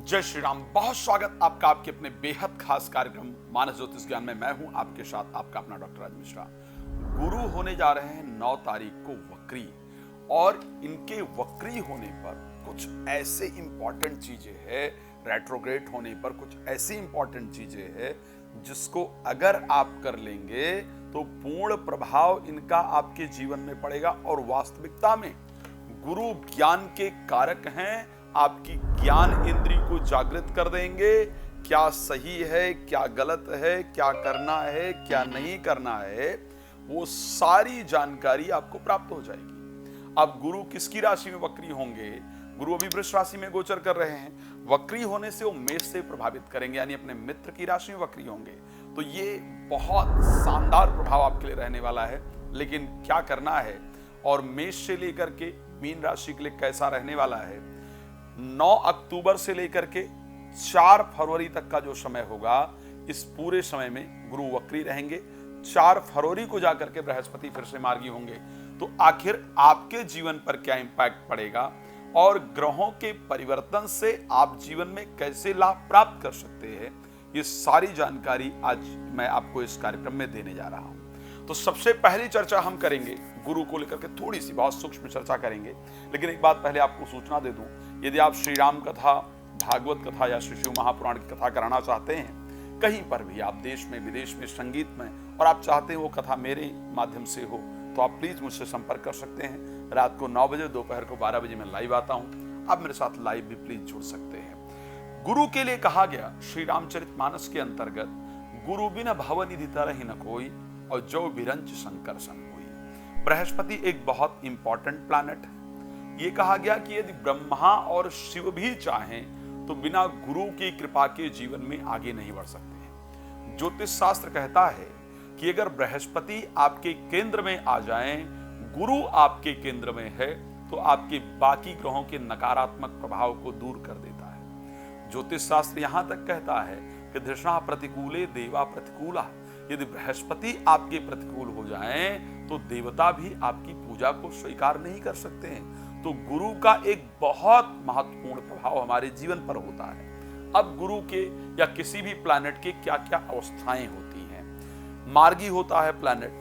जय श्री राम। बहुत स्वागत आपका आपके अपने बेहद खास कार्यक्रम मानस ज्योतिष ज्ञान में। मैं हूं आपके साथ आपका अपना डॉक्टर राज मिश्रा। गुरु होने जा रहे हैं 9 तारीख को वक्री, और इनके वक्री होने पर कुछ ऐसे इंपॉर्टेंट चीजें हैं, रेट्रोग्रेड होने पर कुछ ऐसी इंपॉर्टेंट चीजें हैं जिसको अगर आप कर लेंगे तो पूर्ण प्रभाव इनका आपके जीवन में पड़ेगा। और वास्तविकता में गुरु ज्ञान के कारक हैं, आपकी ज्ञान इंद्री को जागृत कर देंगे। क्या सही है, क्या गलत है, क्या करना है, क्या नहीं करना है, वो सारी जानकारी आपको प्राप्त हो जाएगी। अब गुरु किसकी राशि में वक्री होंगे? गुरु अभी वृष राशि में गोचर कर रहे हैं। वक्री होने से वो मेष से प्रभावित करेंगे, यानी अपने मित्र की राशि में वक्री होंगे। तो ये बहुत शानदार प्रभाव आपके लिए रहने वाला है। लेकिन क्या करना है और मेष से लेकर के मीन राशि के लिए कैसा रहने वाला है? 9 अक्टूबर से लेकर के 4 फरवरी तक का जो समय होगा, इस पूरे समय में गुरु वक्री रहेंगे। 4 फरवरी को जाकर के बृहस्पति फिर से मार्गी होंगे। तो आखिर आपके जीवन पर क्या इंपैक्ट पड़ेगा और ग्रहों के परिवर्तन से आप जीवन में कैसे लाभ प्राप्त कर सकते हैं, ये सारी जानकारी आज मैं आपको इस कार्यक्रम में देने जा रहा हूं। तो सबसे पहली चर्चा हम करेंगे गुरु को लेकर के, थोड़ी सी बहुत सूक्ष्म चर्चा करेंगे। लेकिन एक बात पहले आपको सूचना दे दूं, यदि आप श्री राम कथा, भागवत कथा या श्री शिव महापुराण की कथा कराना चाहते हैं, कहीं पर भी आप देश में विदेश में संगीत में, और आप चाहते हैं वो कथा मेरे माध्यम से हो, तो आप प्लीज मुझसे संपर्क कर सकते हैं। रात को 9 बजे, दोपहर को 12 बजे मैं लाइव आता हूं। आप मेरे साथ लाइव भी प्लीज जुड़ सकते हैं। गुरु के लिए कहा गया श्री रामचरितमानस के अंतर्गत, गुरु बिना भवनिधि तरहि न कोई, और जो विरंच शंकर सन कोई। बृहस्पति एक बहुत इंपॉर्टेंट प्लैनेट है। ये कहा गया कि यदि ब्रह्मा और शिव भी चाहें तो बिना गुरु की कृपा के जीवन में आगे नहीं बढ़ सकते हैं। ज्योतिष शास्त्र कहता है कि अगर बृहस्पति आपके केंद्र में आ जाएं, गुरु आपके केंद्र में है, तो आपके बाकी ग्रहों के नकारात्मक प्रभाव को दूर कर देता है। ज्योतिष शास्त्र यहां तक कहता है कि धृष्णा प्रतिकूले देवा प्रतिकूला। यदि बृहस्पति आपके प्रतिकूल हो जाएं, तो देवता भी आपकी पूजा को स्वीकार नहीं कर सकते हैं। तो गुरु का एक बहुत महत्वपूर्ण प्रभाव हमारे जीवन पर होता है। अब गुरु के या किसी भी प्लैनेट के क्या क्या अवस्थाएं होती हैं? मार्गी होता है प्लैनेट,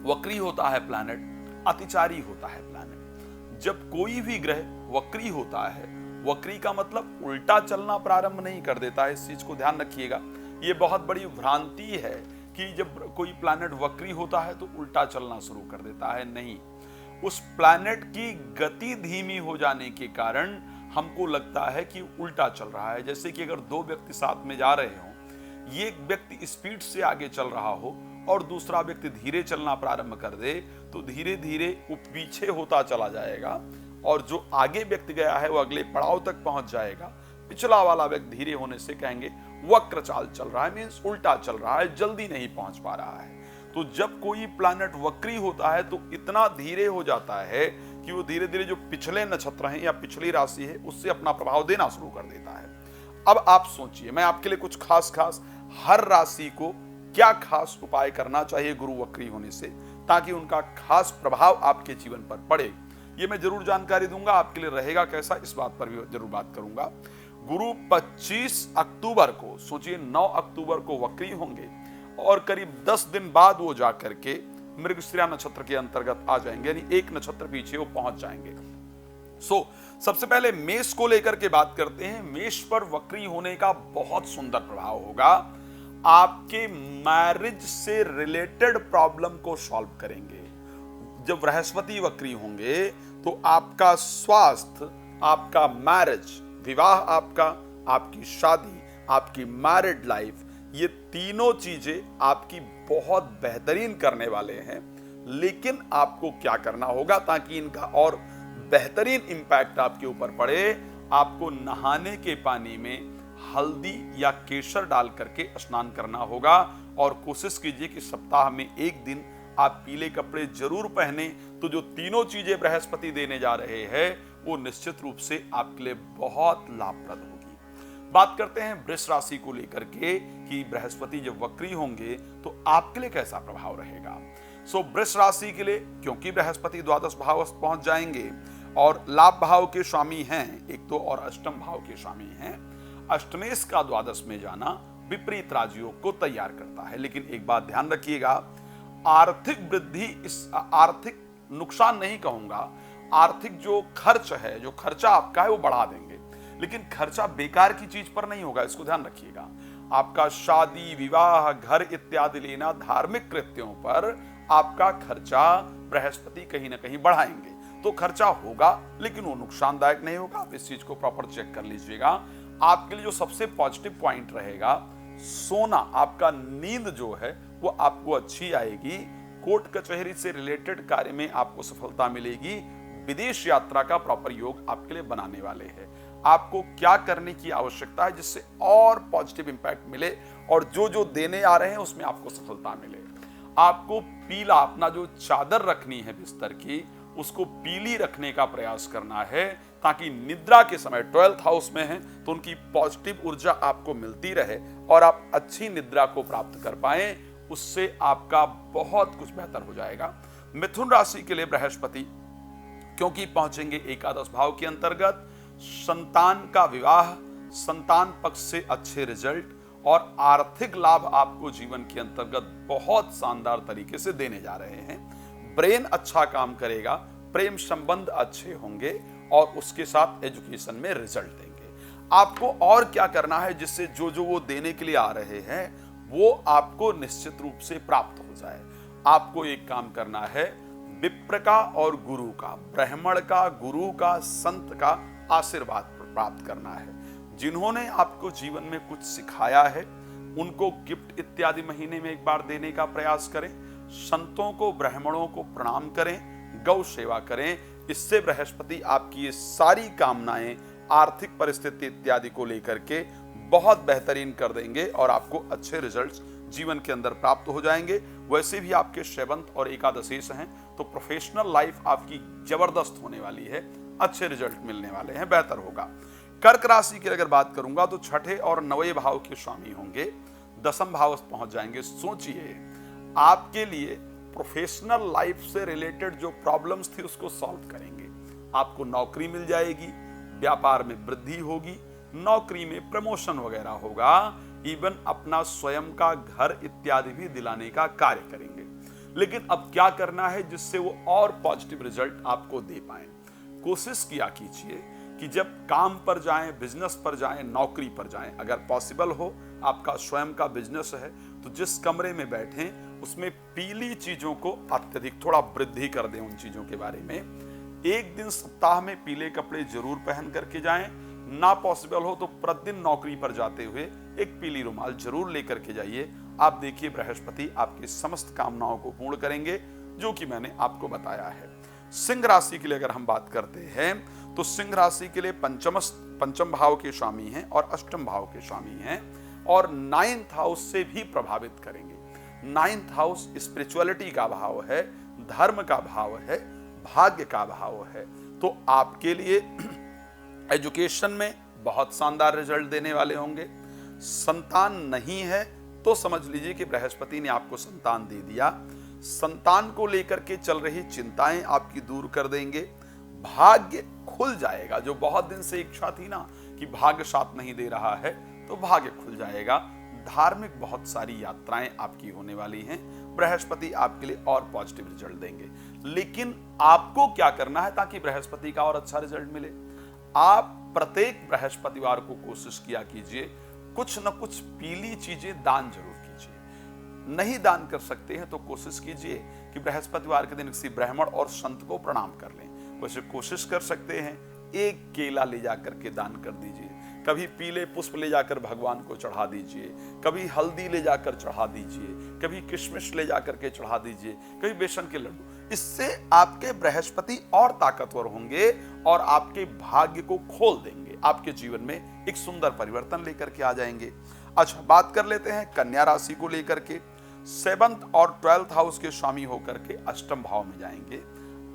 वक्री होता है प्लैनेट, अतिचारी होता है प्लैनेट। जब कोई भी ग्रह वक्री होता है, वक्री का मतलब उल्टा चलना प्रारंभ नहीं कर देता है। इस चीज को ध्यान रखिएगा। ये बहुत बड़ी भ्रांति है कि जब कोई प्लैनेट वक्री होता है तो उल्टा चलना शुरू कर देता है। नहीं, उस प्लैनेट की गति धीमी हो जाने के कारण हमको लगता है कि उल्टा चल रहा है। जैसे कि अगर 2 व्यक्ति साथ में जा रहे हों, ये एक व्यक्ति स्पीड से आगे चल रहा हो और दूसरा व्यक्ति धीरे चलना प्रारंभ कर दे, तो धीरे धीरे वो पीछे होता चला जाएगा, और जो आगे व्यक्ति गया है वो अगले पड़ाव तक पहुंच जाएगा। पिछला वाला व्यक्ति धीरे होने से कहेंगे वक्र चाल चल रहा है, मींस उल्टा चल रहा है, जल्दी नहीं पहुंच पा रहा है। तो जब कोई प्लैनेट वक्री होता है तो इतना धीरे हो जाता है कि वो धीरे धीरे जो पिछले नक्षत्र हैं या पिछली राशि है उससे अपना प्रभाव देना शुरू कर देता है। अब आप सोचिए, मैं आपके लिए कुछ खास हर राशि को क्या खास उपाय करना चाहिए गुरु वक्री होने से, ताकि उनका खास प्रभाव आपके जीवन पर पड़े, ये मैं जरूर जानकारी दूंगा। आपके लिए रहेगा कैसा, इस बात पर भी जरूर बात करूंगा। गुरु 25 अक्टूबर को, सोचिए 9 अक्टूबर को वक्री होंगे और करीब 10 दिन बाद वो जाकर के मृगशिरा नक्षत्र के अंतर्गत आ जाएंगे, यानी एक नक्षत्र पीछे वो पहुंच जाएंगे। सबसे पहले मेष को लेकर के बात करते हैं। मेष पर वक्री होने का बहुत सुंदर प्रभाव होगा। आपके मैरिज से रिलेटेड प्रॉब्लम को सॉल्व करेंगे। जब बृहस्पति वक्री होंगे तो आपका स्वास्थ्य, आपका मैरिज, विवाह आपका, आपकी शादी, आपकी मैरिड लाइफ, ये तीनों चीजें आपकी बहुत बेहतरीन करने वाले हैं। लेकिन आपको क्या करना होगा ताकि इनका और बेहतरीन इंपैक्ट आपके ऊपर पड़े? आपको नहाने के पानी में हल्दी या केसर डाल करके स्नान करना होगा, और कोशिश कीजिए कि सप्ताह में 1 दिन आप पीले कपड़े जरूर पहने। तो जो तीनों चीजें बृहस्पति देने जा रहे हैं वो निश्चित रूप से आपके लिए बहुत लाभप्रद होगी। बात करते हैं वृष राशि को लेकर के कि बृहस्पति जब वक्री होंगे तो आपके लिए कैसा प्रभाव रहेगा। वृष राशि के लिए, क्योंकि बृहस्पति द्वादश भाव पहुंच जाएंगे और लाभ भाव के स्वामी हैं, एक तो और अष्टम भाव के स्वामी हैं। अष्टमेश का द्वादश में जाना विपरीत राजयोग को तैयार करता है। लेकिन एक बात ध्यान रखिएगा, आर्थिक वृद्धि, इस आर्थिक नुकसान नहीं कहूंगा, आर्थिक जो खर्च है, जो खर्चा आपका है वो बढ़ा देंगे, लेकिन खर्चा बेकार की चीज पर नहीं होगा, इसको ध्यान रखिएगा। आपका शादी, विवाह, घर इत्यादि लेना, धार्मिक कृत्यों पर आपका खर्चा बृहस्पति कहीं ना कहीं बढ़ाएंगे, तो खर्चा होगा लेकिन वो नुकसानदायक नहीं होगा। आप इस चीज को प्रॉपर चेक कर लीजिएगा। आपके लिए जो सबसे पॉजिटिव पॉइंट रहेगा, सोना, आपका नींद जो है वो आपको अच्छी आएगी। कोर्ट कचहरी से रिलेटेड कार्य में आपको सफलता मिलेगी। विदेश यात्रा का प्रॉपर योग आपके लिए बनाने वाले हैं। आपको क्या करने की आवश्यकता है जिससे और पॉजिटिव इंपैक्ट मिले और जो जो देने आ रहे हैं उसमें आपको सफलता मिले। आपको पीला, अपना जो चादर रखनी है बिस्तर की, उसको पीली रखने का प्रयास करना है, ताकि निद्रा के समय 12th हाउस में है तो उनकी पॉजिटिव ऊर्जा आपको मिलती रहे और आप अच्छी निद्रा को प्राप्त कर पाएं। उससे आपका बहुत कुछ बेहतर हो जाएगा। मिथुन राशि के लिए बृहस्पति क्योंकि पहुंचेंगे एकादश भाव के अंतर्गत, संतान का विवाह, संतान पक्ष से अच्छे रिजल्ट और आर्थिक लाभ आपको जीवन के अंतर्गत बहुत शानदार तरीके से देने जा रहे हैं। ब्रेन अच्छा काम करेगा, प्रेम संबंध अच्छे होंगे और उसके साथ एजुकेशन में रिजल्ट देंगे। आपको और क्या करना है जिससे जो जो वो देने के लिए आ रहे हैं वो आपको निश्चित रूप से प्राप्त हो जाए। आपको एक काम करना है, विप्र का और गुरु का, ब्राह्मण का, गुरु का, संत का आशीर्वाद प्राप्त करना है। जिन्होंने आपको जीवन में कुछ सिखाया है उनको गिफ्ट इत्यादि महीने में एक बार देने का प्रयास करें। संतों को, ब्राह्मणों को प्रणाम करें, गौ सेवा करें। इससे बृहस्पति आपकी ये सारी कामनाएं, आर्थिक परिस्थिति इत्यादि को लेकर के बहुत बेहतरीन कर देंगे और आपको अच्छे रिजल्ट्स जीवन के अंदर प्राप्त हो जाएंगे। वैसे भी आपके 7th और एकादशेश हैं तो प्रोफेशनल लाइफ आपकी जबरदस्त होने वाली है, अच्छे रिजल्ट मिलने वाले हैं, बेहतर होगा। कर्क राशि की अगर बात करूंगा तो 6ठे और 9वें भाव के स्वामी होंगे, 10th भाव पहुंच जाएंगे। सोचिए, आपके लिए प्रोफेशनल लाइफ से रिलेटेड जो प्रॉब्लम्स थी उसको सॉल्व करेंगे। आपको नौकरी मिल जाएगी, व्यापार में वृद्धि होगी, नौकरी में प्रमोशन वगैरह होगा, इवन अपना स्वयं का घर इत्यादि भी दिलाने का कार्य करेंगे। लेकिन अब क्या करना है जिससे वो और पॉजिटिव रिजल्ट आपको दे पाए। कोशिश किया कीजिए कि जब काम पर जाएं, बिजनेस पर जाएं, नौकरी पर जाएं, अगर पॉसिबल हो आपका स्वयं का बिजनेस है तो जिस कमरे में बैठें उसमें पीली चीजों को अत्यधिक थोड़ा वृद्धि कर दें। उन चीजों के बारे में एक दिन सप्ताह में पीले कपड़े जरूर पहन करके जाएं। ना पॉसिबल हो तो प्रतिदिन नौकरी पर जाते हुए एक पीली रुमाल जरूर लेकर के जाइए। आप देखिए बृहस्पति आपकी समस्त कामनाओं को पूर्ण करेंगे जो कि मैंने आपको बताया है। सिंह राशि के लिए अगर हम बात करते हैं तो सिंह राशि के लिए पंचम भाव के स्वामी हैं और अष्टम भाव के स्वामी हैं और 9th हाउस से भी प्रभावित करेंगे। 9th हाउस स्पिरिचुअलिटी का भाव है, धर्म का भाव है, भाग्य का भाव है। तो आपके लिए एजुकेशन में बहुत शानदार रिजल्ट देने वाले होंगे। संतान नहीं है तो समझ लीजिए कि बृहस्पति ने आपको संतान दे दिया। संतान को लेकर के चल रही चिंताएं आपकी दूर कर देंगे। भाग्य खुल जाएगा, जो बहुत दिन से इच्छा थी ना कि भाग्य साथ नहीं दे रहा है तो भाग्य खुल जाएगा। धार्मिक बहुत सारी यात्राएं आपकी होने वाली हैं। बृहस्पति आपके लिए और पॉजिटिव रिजल्ट देंगे। लेकिन आपको क्या करना है ताकि बृहस्पति का और अच्छा रिजल्ट मिले? आप प्रत्येक बृहस्पतिवार को कोशिश किया कीजिए कुछ न कुछ पीली चीजें दान जरूर कीजिए। नहीं दान कर सकते हैं तो कोशिश कीजिए कि बृहस्पतिवार के दिन किसी ब्राह्मण और संत को प्रणाम कर लें। वैसे कोशिश कर सकते हैं एक केला ले जाकर के दान कर दीजिए, कभी पीले पुष्प ले जाकर भगवान को चढ़ा दीजिए, कभी हल्दी ले जाकर चढ़ा दीजिए, कभी किशमिश ले जाकर के चढ़ा दीजिए, कभी बेसन के लड्डू। इससे आपके बृहस्पति और ताकतवर होंगे और आपके भाग्य को खोल देंगे। आपके जीवन में एक सुंदर परिवर्तन लेकर के आ जाएंगे। अच्छा, बात कर लेते हैं कन्या राशि को लेकर के। 7th और 12th हाउस के स्वामी होकर के अष्टम भाव में जाएंगे।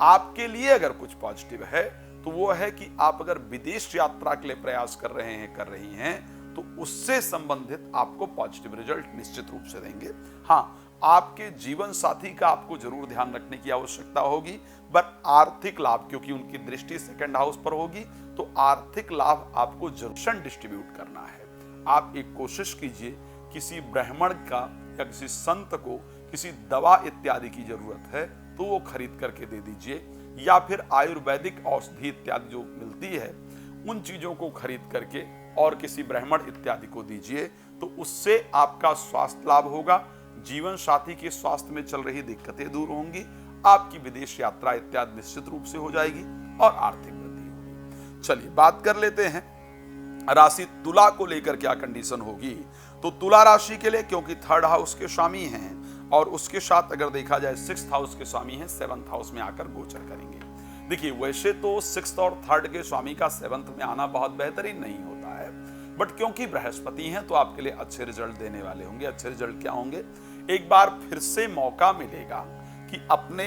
आपके लिए अगर कुछ पॉजिटिव है तो वो है कि आप अगर विदेश यात्रा के लिए प्रयास कर रहे हैं, कर रही हैं, तो उससे संबंधित आपको पॉजिटिव रिजल्ट निश्चित रूप से देंगे। हाँ, आपके जीवन साथी का आपको जरूर ध्यान रखने की आवश्यकता होगी। पर आर्थिक लाभ, क्योंकि उनकी दृष्टि सेकंड हाउस पर होगी, तो आर्थिक लाभ आपको जरूर डिस्ट्रीब्यूट करना है। आप एक कोशिश कीजिए, किसी ब्राह्मण का या किसी संत को किसी दवा इत्यादि की जरूरत है तो वो खरीद करके दे दीजिए, या फिर आयुर्वेदिक औषधि इत्यादि जो मिलती है उन चीजों को खरीद करके और किसी ब्राह्मण इत्यादि को दीजिए, तो उससे आपका स्वास्थ्य लाभ होगा, जीवन साथी के स्वास्थ्य में चल रही दिक्कतें दूर होंगी, आपकी विदेश यात्रा इत्यादि निश्चित रूप से हो जाएगी और आर्थिक वृद्धि होगी। चलिए बात कर लेते हैं राशि तुला को लेकर क्या कंडीशन होगी। तो तुला राशि के लिए, क्योंकि थर्ड हाउस के स्वामी हैं और उसके साथ अगर देखा जाए सिक्स्थ हाउस के स्वामी हैं, सेवंथ हाउस में आकर गोचर करेंगे। देखिए वैसे तो सिक्स्थ और थर्ड के स्वामी का सेवंथ में आना बहुत बेहतरीन नहीं होता है, बट क्योंकि बृहस्पति हैं तो आपके लिए अच्छे रिजल्ट देने वाले होंगे। अच्छे रिजल्ट क्या होंगे, एक बार फिर से मौका मिलेगा कि अपने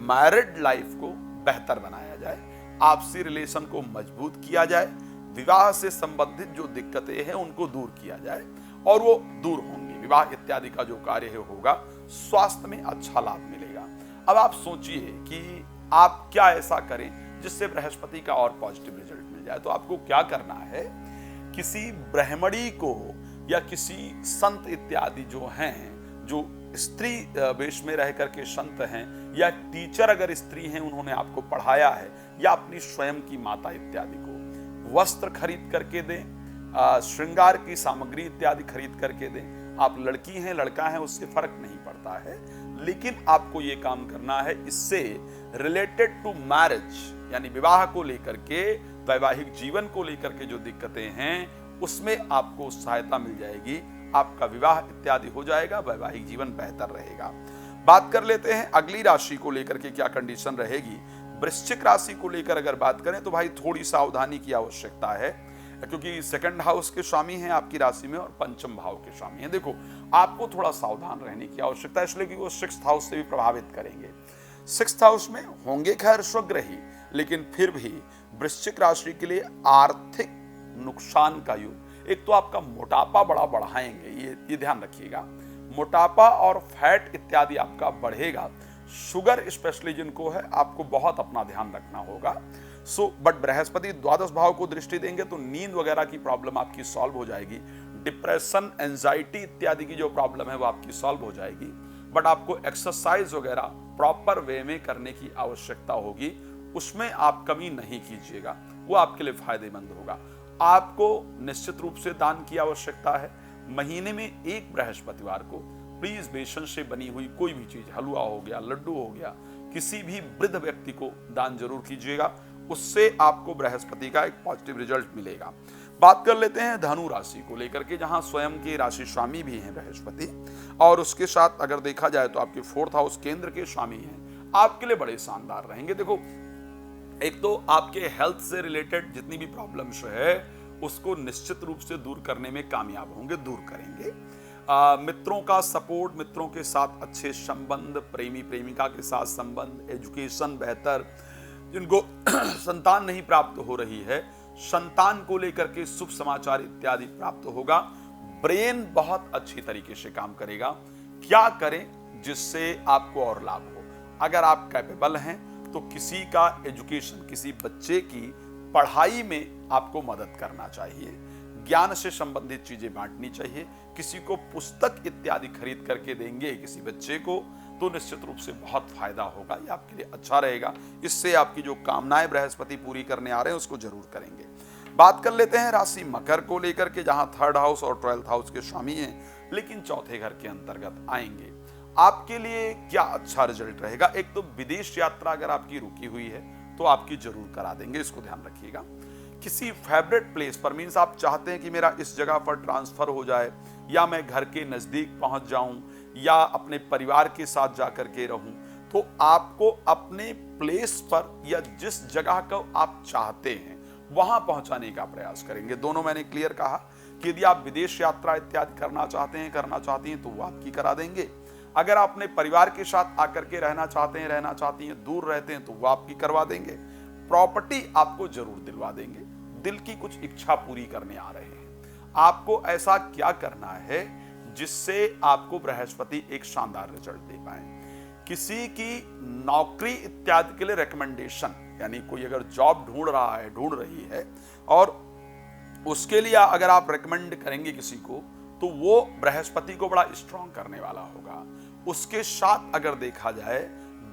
मैरिड लाइफ को बेहतर बनाया जाए, आपसी रिलेशन को मजबूत किया जाए, विवाह से संबंधित जो दिक्कतें हैं उनको दूर किया जाए और वो दूर होंगी। विवाह इत्यादि का जो कार्य है होगा, स्वास्थ्य में अच्छा लाभ मिलेगा। अब आप सोचिए कि आप क्या ऐसा करें जिससे बृहस्पति का और पॉजिटिव रिजल्ट मिल जाए। तो आपको क्या करना है, किसी ब्राह्मणी को या किसी संत इत्यादि जो हैं, जो स्त्री वेश में रह करके संत हैं, या टीचर अगर स्त्री हैं उन्होंने आपको पढ़ाया है, या अपनी स्वयं की माता इत्यादि को वस्त्र खरीद करके दें, श्रृंगार की सामग्री इत्यादि खरीद करके दें। आप लड़की हैं लड़का है उससे फर्क नहीं पड़ता है, लेकिन आपको ये काम करना है। इससे रिलेटेड टू मैरिज यानी विवाह को लेकर के, वैवाहिक जीवन को लेकर के जो दिक्कतें हैं उसमें आपको सहायता मिल जाएगी, आपका विवाह इत्यादि हो जाएगा, वैवाहिक जीवन बेहतर रहेगा। बात कर लेते हैं अगली राशि को लेकर के क्या कंडीशन रहेगी। वृश्चिक राशि को लेकर अगर बात करें तो भाई थोड़ी सावधानी की आवश्यकता है, क्योंकि सेकंड हाउस के स्वामी हैं आपकी राशि में और पंचम भाव के स्वामी हैं। देखो आपको थोड़ा सावधान रहने की आवश्यकता है, इसलिए कि वो सिक्स्थ हाउस से भी प्रभावित करेंगे। सिक्स्थ हाउस में होंगे खैर स्वग्रही, लेकिन फिर भी वृश्चिक राशि के लिए आर्थिक नुकसान का योग। एक तो आपका मोटापा बड़ा बढ़ाएंगे, ये ध्यान रखिएगा, मोटापा और फैट इत्यादि आपका बढ़ेगा। शुगर स्पेशली जिनको है आपको बहुत अपना ध्यान रखना होगा। बट बृहस्पति द्वादश भाव को दृष्टि देंगे तो नींद वगैरह की प्रॉब्लम आपकी सॉल्व हो जाएगी, डिप्रेशन एंजाइटी इत्यादि की जो प्रॉब्लम है वो आपकी सॉल्व हो जाएगी। बट आपको एक्सरसाइज वगैरह प्रॉपर वे में करने की आवश्यकता होगी, उसमें आप कमी नहीं कीजिएगा, वो आपके लिए फायदेमंद होगा। आपको निश्चित रूप से दान की आवश्यकता है। महीने में एक बृहस्पतिवार को प्लीज बेसन से बनी हुई कोई भी चीज, हलवा हो गया, लड्डू हो गया, किसी भी वृद्ध व्यक्ति को दान जरूर कीजिएगा, उससे आपको बृहस्पति का एक पॉजिटिव रिजल्ट मिलेगा। बात कर लेते हैं धनु राशि को लेकर के, जहां स्वयं के राशि स्वामी भी हैं बृहस्पति, और उसके साथ अगर देखा जाए तो आपके फोर्थ हाउस केंद्र के स्वामी हैं। आपके लिए बड़े शानदार रहेंगे। देखो एक तो आपके हेल्थ से रिलेटेड जितनी भी प्रॉब्लम्स है उसको निश्चित रूप से दूर करने में कामयाब होंगे, दूर करेंगे। मित्रों का सपोर्ट, मित्रों के साथ अच्छे संबंध, प्रेमी प्रेमिका के साथ संबंध, एजुकेशन बेहतर, जिनको संतान नहीं प्राप्त हो रही है संतान को लेकर के शुभ समाचार इत्यादि प्राप्त होगा। ब्रेन बहुत अच्छी तरीके से काम करेगा। क्या करें जिससे आपको और लाभ हो। अगर आप कैपेबल हैं तो किसी का एजुकेशन, किसी बच्चे की पढ़ाई में आपको मदद करना चाहिए, ज्ञान से संबंधित चीजें बांटनी चाहिए। किसी को पुस्तक इत्यादि खरीद करके देंगे किसी बच्चे को तो निश्चित रूप से बहुत फायदा होगा, ये आपके लिए अच्छा रहेगा। इससे आपकी जो कामनाएं बृहस्पति पूरी करने आ रहे हैं उसको जरूर करेंगे। बात कर लेते हैं राशि मकर को लेकर के, जहां थर्ड हाउस और 12th हाउस के स्वामी हैं लेकिन चौथे घर के अंतर्गत आएंगे। आपके लिए क्या अच्छा रिजल्ट रहेगा। एक तो विदेश यात्रा अगर आपकी रुकी हुई है तो आपकी जरूर करा देंगे, इसको ध्यान रखिएगा। किसी फेवरेट प्लेस पर, मीन्स आप चाहते हैं कि मेरा इस जगह पर ट्रांसफर हो जाए, या मैं घर के नजदीक पहुंच जाऊं, या अपने परिवार के साथ जाकर के रहूं, तो आपको अपने प्लेस पर या जिस जगह को आप चाहते हैं वहां पहुंचाने का प्रयास करेंगे। दोनों मैंने क्लियर कहा कि यदि आप विदेश यात्रा इत्यादि करना चाहते हैं, करना चाहती हैं तो वो आपकी करा देंगे। अगर आप अपने परिवार के साथ आकर के रहना चाहते हैं, रहना चाहती हैं, दूर रहते हैं तो वो आपकी करवा देंगे। प्रॉपर्टी आपको जरूर दिलवा देंगे। दिल की कुछ इच्छा पूरी करने आ रहे हैं। आपको ऐसा क्या करना है जिससे आपको बृहस्पति एक शानदार रिजल्ट दे पाए। किसी की नौकरी इत्यादि के लिए रिकमेंडेशन, यानी कोई अगर जॉब ढूंढ रही है और उसके लिए अगर आप रिकमेंड करेंगे किसी को, तो वो बृहस्पति को बड़ा स्ट्रांग करने वाला होगा। उसके साथ अगर देखा जाए,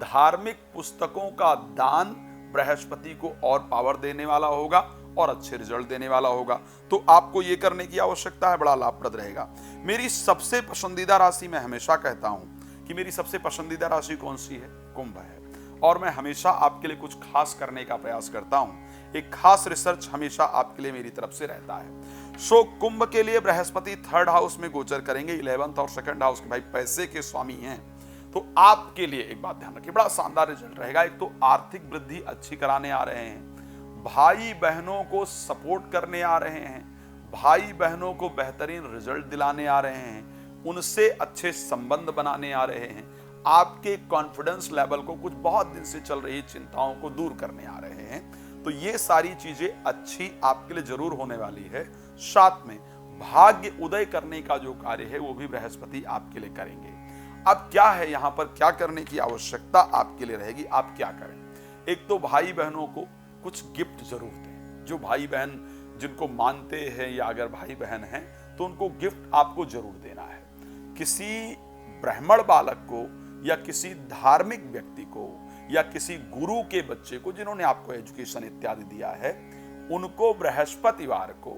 धार्मिक पुस्तकों का दान बृहस्पति को और पावर देने वाला होगा और अच्छे रिजल्ट देने वाला होगा। तो आपको ये करने की आवश्यकता है, बड़ा लाभप्रद रहेगा। मेरी सबसे पसंदीदा राशि, मैं हमेशा कहता हूं कि मेरी सबसे पसंदीदा राशि कौन सी है? कुंभ है। और मैं हमेशा आपके लिए कुछ खास करने का प्रयास करता हूं। एक खास रिसर्च हमेशा आपके लिए मेरी तरफ से रहता है। सो कुंभ के लिए बृहस्पति 3rd हाउस में गोचर करेंगे, 11th और 2nd हाउस के भाई पैसे के स्वामी हैं। तो आपके लिए एक बात ध्यान रखिए, बड़ा शानदार रिजल्ट रहेगा। एक तो आर्थिक वृद्धि अच्छी कराने आ रहे हैं, भाई बहनों को सपोर्ट करने आ रहे हैं, भाई बहनों को बेहतरीन रिजल्ट दिलाने आ रहे हैं, उनसे अच्छे संबंध बनाने आ रहे हैं, आपके कॉन्फिडेंस लेवल को, कुछ बहुत दिन से चल रही चिंताओं को दूर करने आ रहे हैं। तो ये सारी चीजें अच्छी आपके लिए जरूर होने वाली है। साथ में भाग्य उदय करने का जो कार्य है वो भी बृहस्पति आपके लिए करेंगे। अब क्या है यहाँ पर, क्या करने की आवश्यकता आपके लिए रहेगी, आप क्या करें? एक तो भाई बहनों को कुछ गिफ्ट जरूर दें। जो भाई बहन जिनको मानते हैं या अगर भाई बहन हैं तो उनको गिफ्ट आपको जरूर देना है। किसी ब्राह्मण बालक को या किसी धार्मिक व्यक्ति को या किसी गुरु के बच्चे को जिन्होंने आपको एजुकेशन इत्यादि दिया है, उनको बृहस्पतिवार को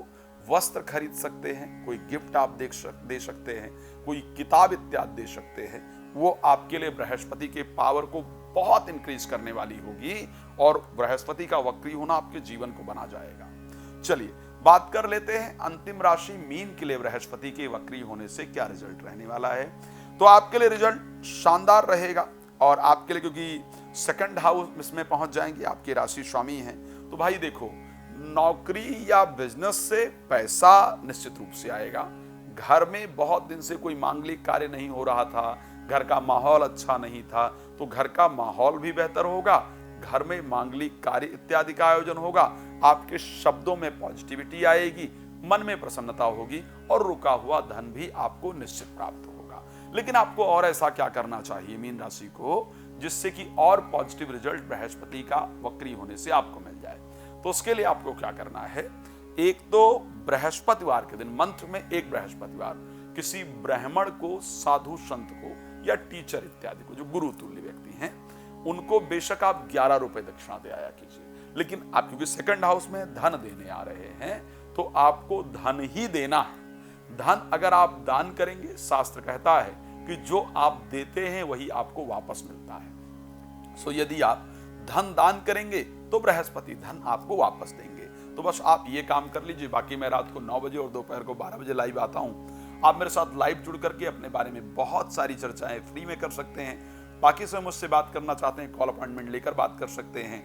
वस्त्र खरीद सकते हैं, कोई गिफ्ट आप दे सकते हैं, कोई किताब इत्यादि दे सकते हैं। वो आपके लिए बृहस्पति के पावर को बहुत इंक्रीज करने वाली होगी और बृहस्पति का वक्री होना आपके जीवन को बना जाएगा। चलिए बात कर लेते हैं अंतिम राशि मीन के लिए बृहस्पति के वक्री होने से क्या रिजल्ट रहने वाला है। तो आपके लिए रिजल्ट शानदार रहेगा और आपके लिए, क्योंकि 2nd हाउस में पहुंच जाएंगे, आपकी राशि स्वामी हैं। तो भाई देखो, नौकरी या बिजनेस से पैसा निश्चित रूप से आएगा। घर में बहुत दिन से कोई मांगलिक कार्य नहीं हो रहा था, घर का माहौल अच्छा नहीं था, तो घर का माहौल भी बेहतर होगा, घर में मांगलिक कार्य इत्यादि का आयोजन होगा, आपके शब्दों में पॉजिटिविटी आएगी, मन में प्रसन्नता होगी और रुका हुआ धन भी आपको निश्चित प्राप्त होगा। लेकिन आपको और ऐसा क्या करना चाहिए मीन राशि को, जिससे कि और पॉजिटिव रिजल्ट बृहस्पति का वक्री होने से आपको मिल जाए? तो उसके लिए आपको क्या करना है, एक तो बृहस्पतिवार के दिन मंत्र में एक बृहस्पतिवार किसी ब्राह्मण को, साधु संत को या टीचर इत्यादि को, जो गुरु तुल्य व्यक्ति हैं, उनको बेशक आप 11 रुपए दक्षिणा दे आया कीजिए। लेकिन आप क्योंकि 2nd हाउस में धन देने आ रहे हैं तो आपको धन ही देना है। धन अगर आप दान करेंगे, शास्त्र कहता है कि जो आप देते हैं वही आपको वापस मिलता है। सो यदि आप धन दान करेंगे तो बृहस्पति धन आपको वापस देंगे। तो बस आप ये काम कर लीजिए। बाकी मैं रात को 9 बजे और दोपहर को 12 बजे लाइव आता हूँ। आप मेरे साथ लाइव जुड़ करके अपने बारे में बहुत सारी चर्चाएं फ्री में कर सकते हैं। बाकी से मुझसे बात करना चाहते हैं, कॉल अपॉइंटमेंट लेकर बात कर सकते हैं।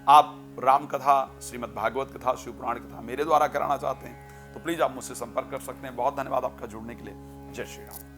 आप राम कथा, श्रीमद् भागवत कथा, शिव पुराण कथा मेरे द्वारा कराना चाहते हैं तो प्लीज आप मुझसे संपर्क कर सकते हैं। बहुत धन्यवाद आपका जुड़ने के लिए। जय श्री राम।